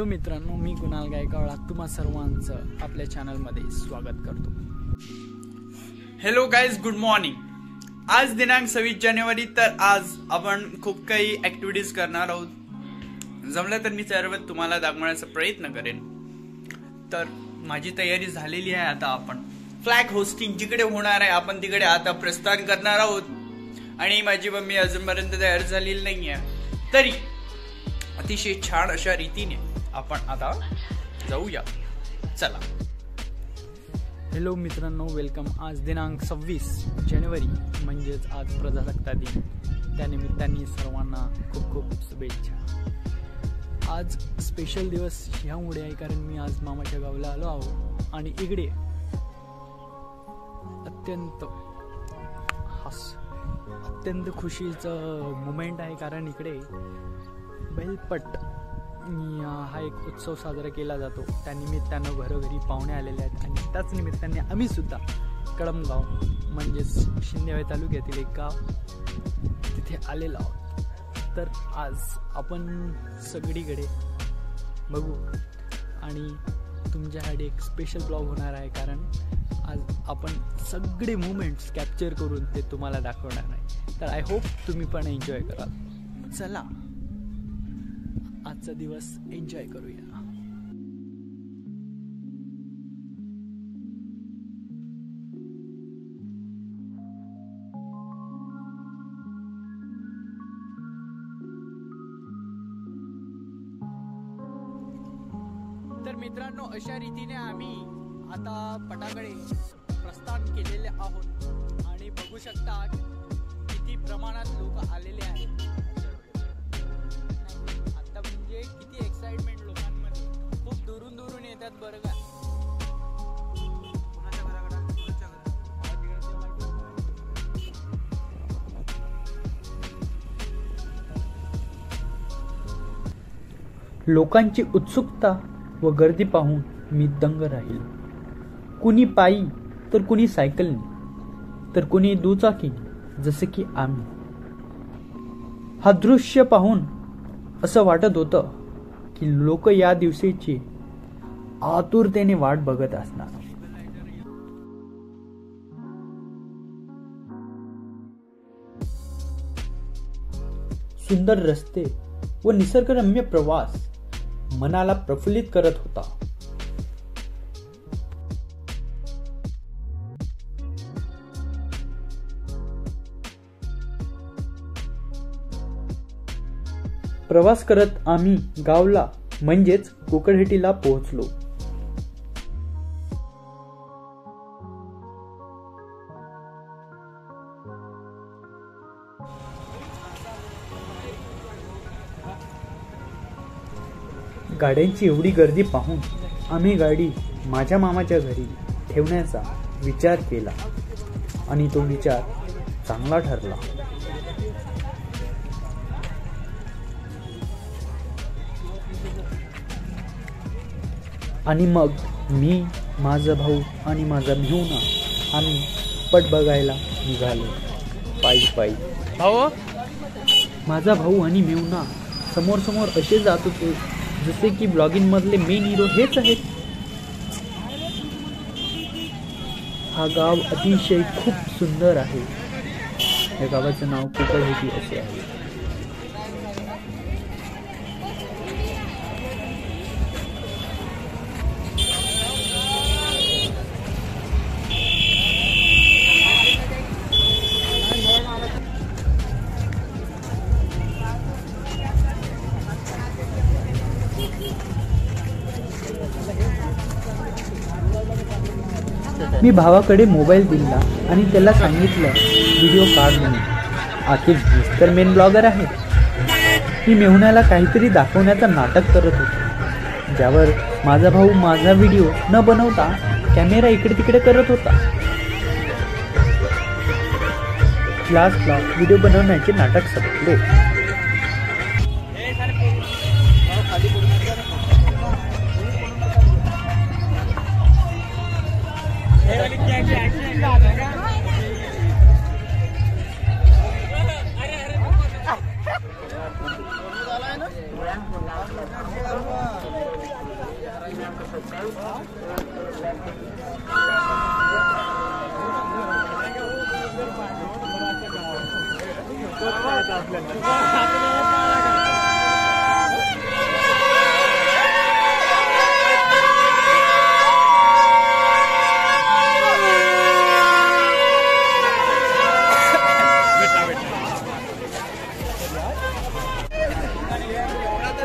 Hello मित्रांनो, मी कुणाल गायकवाड तुम्हा सर्वांचं आपल्या चॅनलमध्ये स्वागत करतो। Hello guys, good morning. आज दिनांक 26 जानेवारी। तर आज आपण खूप काही ऍक्टिव्हिटीज करणार आहोत। जमलं तर मी सर्व तुम्हाला दाखवण्याचा प्रयत्न करेन। तर माझी तयारी झालेली आहे। आता आपण फ्लॅग होस्टिंग जिकडे होणार आहे आपण तिकडे आता प्रस्थान करणार आहोत। आणि माझी मम्मी अजूनपर्यंत तयार झालेली नाही आहे, तरी अतिशय छान अशा रीतीने आपण आता जाऊया। चला। हॅलो मित्रांनो, वेलकम। आज दिनांक 26 जानेवारी म्हणजेच आज प्रजासत्ताक दिन, त्यानिमित्ताने सर्वांना खूप खूप शुभेच्छा। आज स्पेशल दिवस ह्यामुळे आहे कारण मी आज मामाच्या गावाला आलो आहो आणि इकडे अत्यंत खुशीचं मुमेंट आहे कारण इकडे बैलपट हा एक उत्सव साजरा केला जातो। त्यानिमित्तानं घरोघरी पाहुणे आलेले आहेत आणि त्याच निमित्ताने आम्ही सुद्धा कळमगाव म्हणजेच शिंदेवाही तालुक्यातील एक गाव तिथे आलेलो आहोत। तर आज आपण सगळीकडे बघू आणि तुमच्यासाठी एक स्पेशल ब्लॉग होणार आहे कारण आज आपण सगळे मुमेंट्स कॅप्चर करून ते तुम्हाला दाखवणार आहे। तर आय होप तुम्ही पण एन्जॉय कराल। चला आजचा दिवस एन्जॉय करूया। तर मित्रांनो, अशा रीतीने आम्ही आता पटाकडे प्रस्थान केलेले आहोत आणि बघू शकता किती प्रमाणात लोक आलेले आहेत। आता म्हणजे किती एक्साइटमेंट लोकांमध्ये, खूप दुरून दुरून येतात बरं का। लोकांची उत्सुकता व गर्दी पाहून मी दंग राहील। कुणी पायी तर कुणी सायकलने तर कुणी दुचाकीने, जसे की आम्ही। हा दृश्य पाहून असं वाटत होतं की लोक या दिवसाची आतुरतेने वाट बघत असणार। सुंदर रस्ते व निसर्गरम्य प्रवास मनाला प्रफुल्लित करत होता। प्रवास करत आम्ही गावला म्हणजेच कोकडहेटीला पोहोचलो। गाड्यांची एवढी गर्दी पाहून आम्ही गाडी माझ्या मामाच्या घरी ठेवण्याचा विचार केला आणि तो विचार चांगला ठरला। आणि मग मी, माझा भाऊ आणि माझा मेहुणा आम्ही पट बघायला निघालो पायी पायी। माझा भाऊ आणि मेहुणा समोर समोर असे जात होते जसे की ब्लॉगिंग मधले मेन हिरो हेच आहेत। हा गाव अतिशय खूप सुंदर आहे। या गावाचं नाव कोकडहेटी असे आहे। मी भावाकडे मोबाईल दिला आणि त्याला सांगितलं व्हिडिओ काढ म्हणून। आखिर मिस्टर मेन ब्लॉगर आहे। मी मेहुण्याला काहीतरी दाखवण्याचं नाटक करत होतो, ज्यावर माझा भाऊ माझा व्हिडिओ न बनवता कॅमेरा इकडे तिकडे करत होता। लास्टला व्हिडिओ बनवण्याचे नाटक संपले।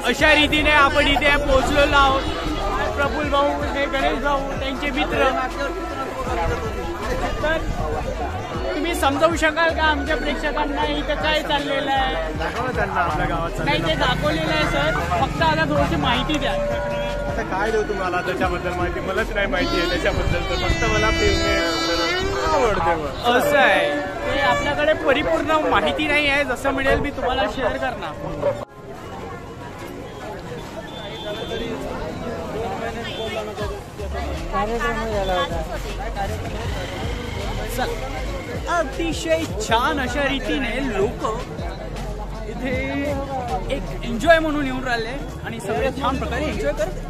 अशा रीतीने आपण इथे पोहोचलेलो आहोत. प्रफुल्ल भाऊ, हे गणेश भाऊ, त्यांचे मित्र. तर तुम्ही समजावू शकाल का आमच्या प्रेक्षकांना इथं काय चाललेलं आहे? आपल्या गावात नाही, ते दाखवलेलं आहे सर. फक्त आता थोडीशी माहिती द्या. आता काय देऊ तुम्हाला त्याच्याबद्दल माहिती? मलाच नाही माहिती आहे त्याच्याबद्दल. तर फक्त मला आवडते. असं आहे, ते आपल्याकडे परिपूर्ण माहिती नाही आहे. जसं मिळेल मी तुम्हाला शेअर करणार. अतिशय छान अशा रीतीने लोक इथे एक एन्जॉय म्हणून येऊन राहिले आणि सगळे छान प्रकारे एन्जॉय करत.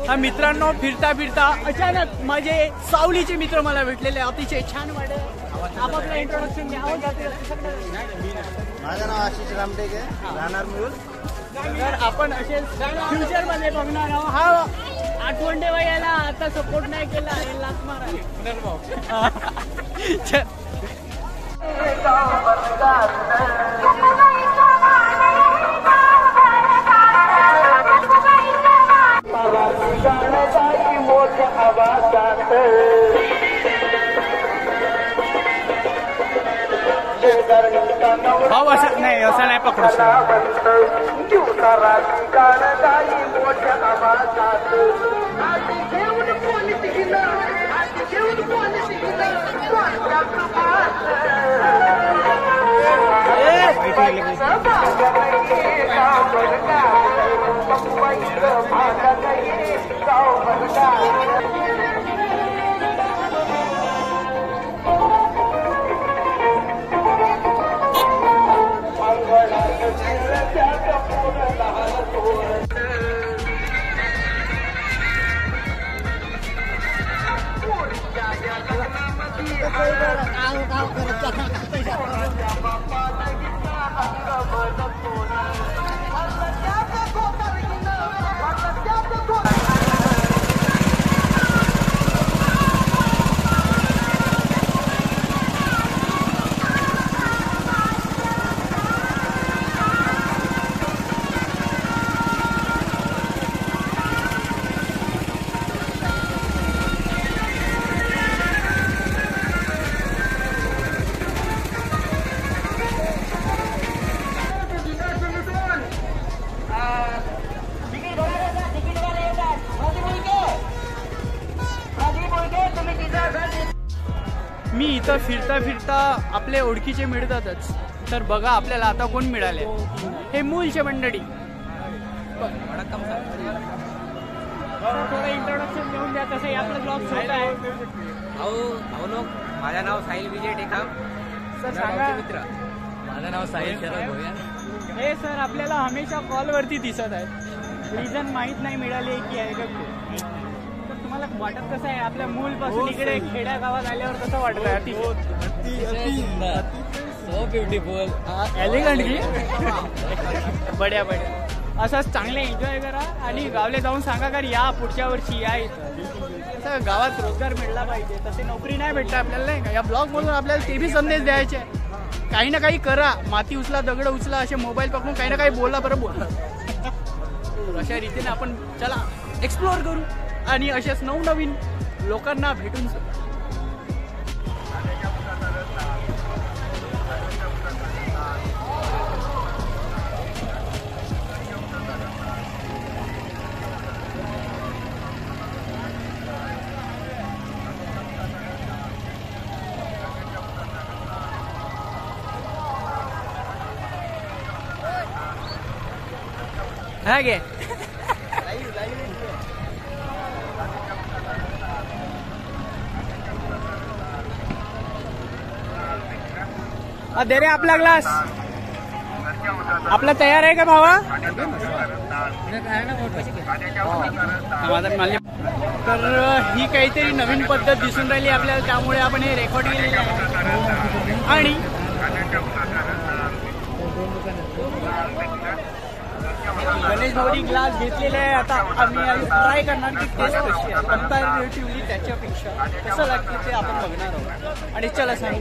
हा मित्रांनो, फिरता फिरता अचानक माझे सावलीचे मित्र मला भेटलेले. अतिशय छान वाटत. आपापलं इंट्रोडक्शन द्या. माझं नाव आशिष रामटेक आहे, राहणार मूळ. तर आपण असे फ्युचर मध्ये बघणार आहोत. हा आठवण ठेवा याला. आता सपोर्ट नाही केला हे लाच मारा. भाऊ असं नाही, असं नाही पकडू मी इथं फिरता फिरता आपले ओळखीचे मिळतातच. तर बघा आपल्याला आता कोण मिळाले. हे मूलचे मंडळी. थोडं इंट्रोडक्शन देऊन द्या. तसं आपलं ब्लॉग छोटा आहे. लोक, माझं नाव साहिल विजय टेकाम. सर सांगा. मित्र, माझं नाव साहिल शरद भोया. हे सर आपल्याला हमेशा कॉलवरती दिसत आहेत. रिझन माहीत नाही मिळाली की आहे का. तर तुम्हाला वाटत कसं आहे आपल्या मूलपासून इकडे खेड्या गावात आल्यावर कसं वाटत आहे? सो ब्युटिफुल, एलिगंट की बड्या बड्या. असंच चांगले एन्जॉय करा आणि गावले जाऊन सांगा का या पुढच्या वर्षी या इथं. गावात रोजगार मिळला पाहिजे. तसे नोकरी नाही भेटत आपल्याला, नाही का. या ब्लॉगमधून आपल्याला ते बी संदेश द्यायचे. काही ना काही करा. माती उचला, दगड उचला, असे मोबाईल पकडून काही ना काही बोला. बरं बोला. तर अशा रीतीने आपण चला एक्सप्लोअर करू आणि अशाच नवनवीन लोकांना भेटून ಹಾಗೆ दे रे आपला ग्लास आपला तयार आहे का भावा तर ही काहीतरी नवीन पद्धत दिसून राहिली आपल्याला त्यामुळे आपण हे रेकॉर्ड केलेलं आहे आणि गणेश भाऊनी ग्लास घेतलेले आहे आता आम्ही ट्राय करणार की टेस्ट कशी आहे कम्पॅरेटिव्हली त्याच्यापेक्षा कसं लागते ते आपण बघणार आहोत आणि चला सांगू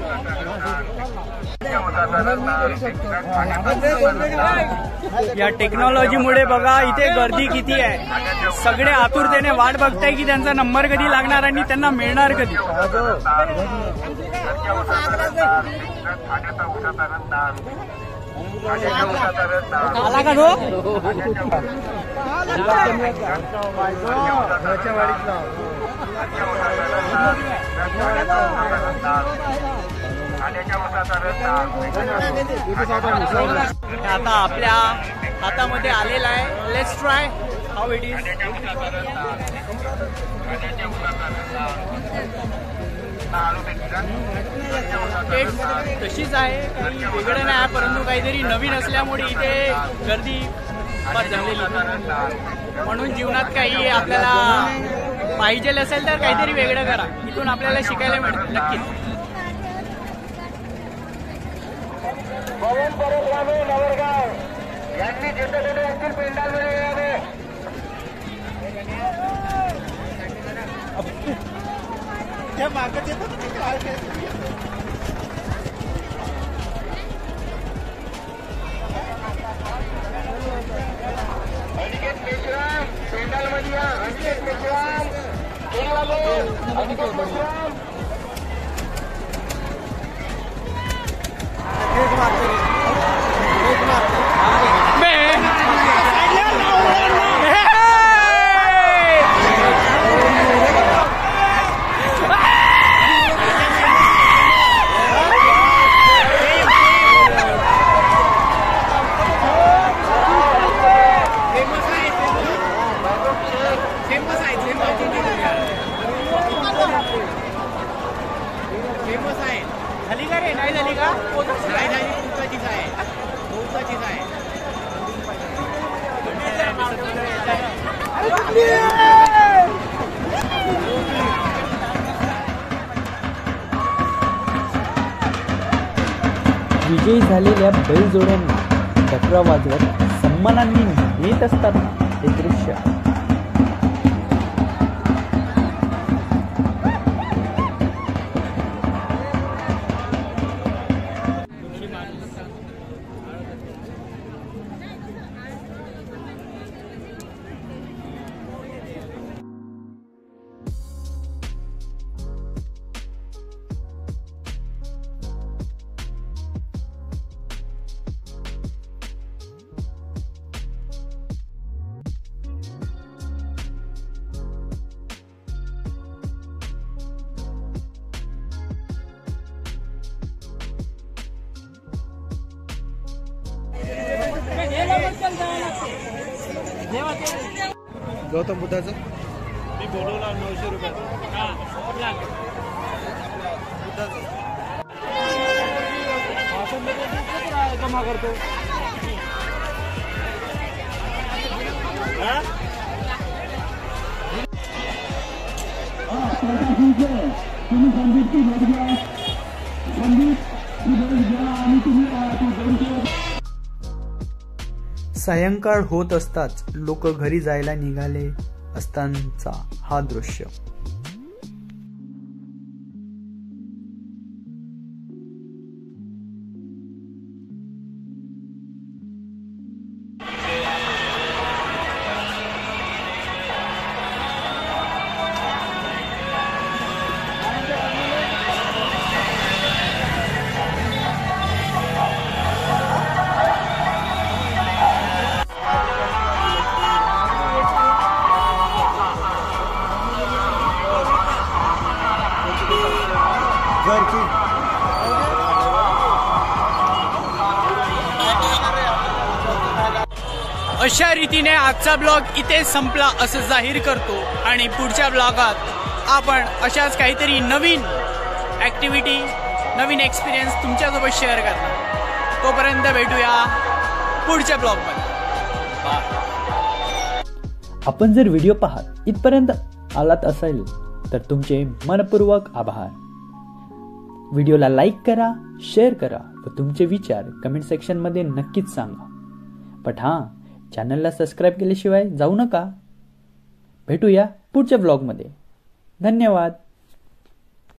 या टेक्नॉलॉजीमुळे बघा इथे गर्दी किती आहे सगळे आतुरतेने वाट बघताय की त्यांचा नंबर कधी लागणार आणि त्यांना मिळणार कधी आला का तो आता आपल्या हातामध्ये आलेला आहे let's try how it is तशीच आहे काही वेगळं नाही परंतु काहीतरी नवीन असल्यामुळे इथे गर्दी जमलेली म्हणून जीवनात काही आपल्याला पाहिजे असेल तर काहीतरी वेगळं करा इथून आपल्याला शिकायला मिळतं नक्कीच झाली का रे नाही झाली का नाही झाली खूपचीच आहे खूपचीच आहे विजयी झालेल्या बैलजोड्यांना चक्र वाजवत सन्मानांनी नेत असताना हे दृश्य गौतम बुद्धाचं मी बोलवला 900 रुपयाचा जमा करतो सायंकाळ होत असताच लोक घरी जायला निघाले असतानाचा हा दृश्य घरची अशा रीतीने आजचा ब्लॉग इथे संपला असं जाहीर करतो आणि पुढच्या ब्लॉगात आपण अशाच काहीतरी नवीन ऍक्टिव्हिटी नवीन एक्सपिरियन्स तुमच्यासोबत शेअर करणार. तोपर्यंत भेटूया पुढच्या ब्लॉगमध्ये. आपण जर व्हिडिओ पाहत इथपर्यंत आलात असेल तर तुमचे मनपूर्वक आभार. व्हिडिओला लाईक करा, शेअर करा व तुमचे विचार कमेंट सेक्शनमध्ये नक्कीच सांगा. पण हां, चॅनलला सबस्क्राईब केल्याशिवाय जाऊ नका. भेटूया पुढच्या ब्लॉगमध्ये. धन्यवाद.